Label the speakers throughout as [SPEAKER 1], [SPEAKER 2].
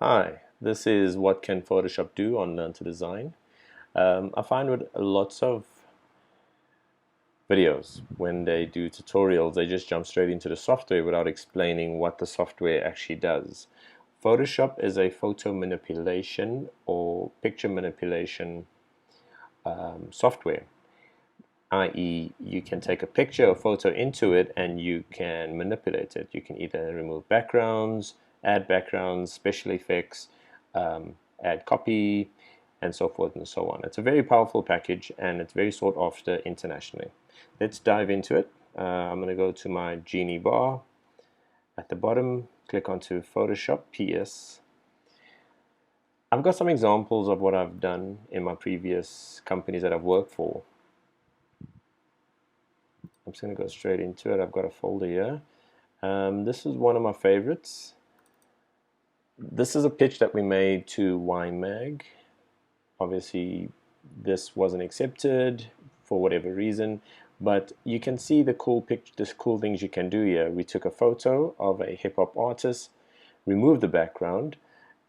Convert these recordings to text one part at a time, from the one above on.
[SPEAKER 1] Hi, this is what can Photoshop do on Learn to Design. I find with lots of videos, when they do tutorials, they just jump straight into the software without explaining what the software actually does. Photoshop is a photo manipulation or picture manipulation software, i.e. you can take a picture or photo into it and you can manipulate it. You can either remove backgrounds, add backgrounds, special effects, add copy, and so forth and so on. It's a very powerful package and it's very sought after internationally. Let's dive into it. I'm going to go to my Genie bar. At the bottom, click onto Photoshop PS. I've got some examples of what I've done in my previous companies that I've worked for. I'm just going to go straight into it. I've got a folder here. This is one of my favorites. This is a pitch that we made to Ymag. Obviously, this wasn't accepted for whatever reason, but you can see the cool things you can do here. We took a photo of a hip-hop artist, removed the background,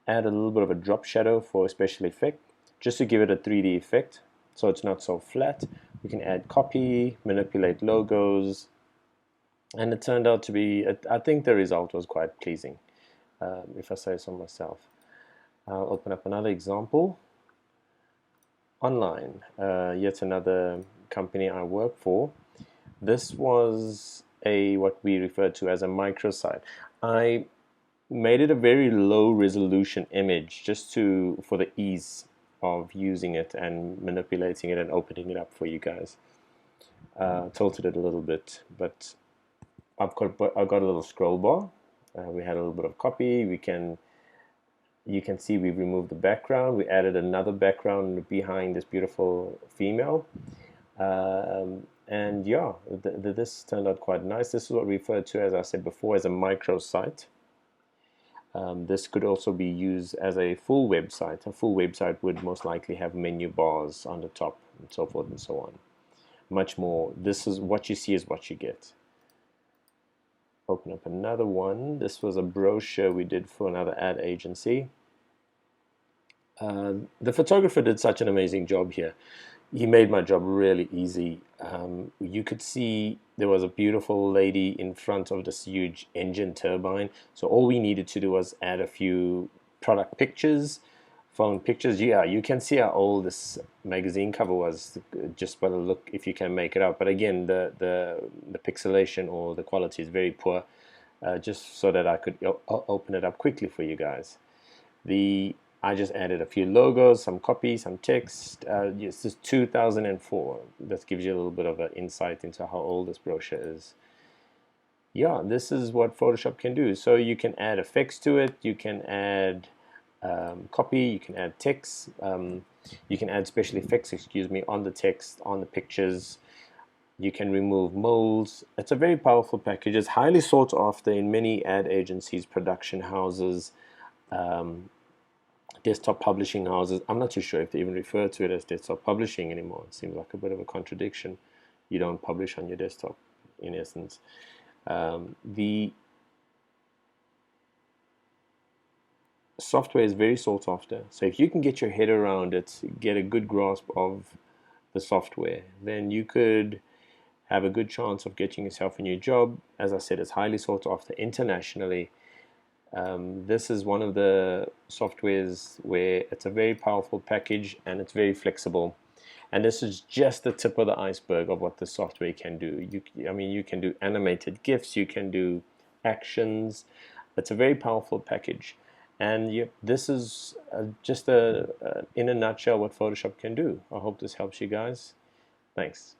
[SPEAKER 1] add a little bit of a drop shadow for a special effect, just to give it a 3D effect, so it's not so flat. We can add copy, manipulate logos, and it turned out to be, I think the result was quite pleasing, if I say so myself. I'll open up another example. Online, yet another company I work for. This was what we refer to as a microsite. I made it a very low resolution image just for the ease of using it and manipulating it and opening it up for you guys. Tilted it a little bit, but I've got a little scroll bar. We had a little bit of copy. You can see we removed the background. We added another background behind this beautiful female. And yeah, this turned out quite nice. This is what we referred to, as I said before, as a microsite. This could also be used as a full website. A full website would most likely have menu bars on the top and so forth and so on. Much more. This is what you see is what you get. Open up another one. This was a brochure we did for another ad agency. The photographer did such an amazing job here. He made my job really easy. You could see there was a beautiful lady in front of this huge engine turbine. So all we needed to do was add a few product pictures, phone pictures. Yeah, you can see how old this magazine cover was just by the look, if you can make it out. But again, the pixelation or the quality is very poor, just so that I could open it up quickly for you guys. I just added a few logos, some copy, some text. Yes, this is 2004. That gives you a little bit of an insight into how old this brochure is. Yeah, this is what Photoshop can do. So you can add effects to it. You can add copy. You can add text. You can add special effects, excuse me, on the text, on the pictures. You can remove molds. It's a very powerful package. It's highly sought after in many ad agencies, production houses, desktop publishing houses. I'm not too sure if they even refer to it as desktop publishing anymore. It seems like a bit of a contradiction. You don't publish on your desktop, in essence. The software is very sought after. So if you can get your head around it, get a good grasp of the software, then you could have a good chance of getting yourself a new job. As I said, it's highly sought after internationally. This is one of the softwares where it's a very powerful package and it's very flexible. And this is just the tip of the iceberg of what the software can do. You can do animated GIFs, you can do actions. It's a very powerful package. And this is just in a nutshell what Photoshop can do. I hope this helps you guys. Thanks.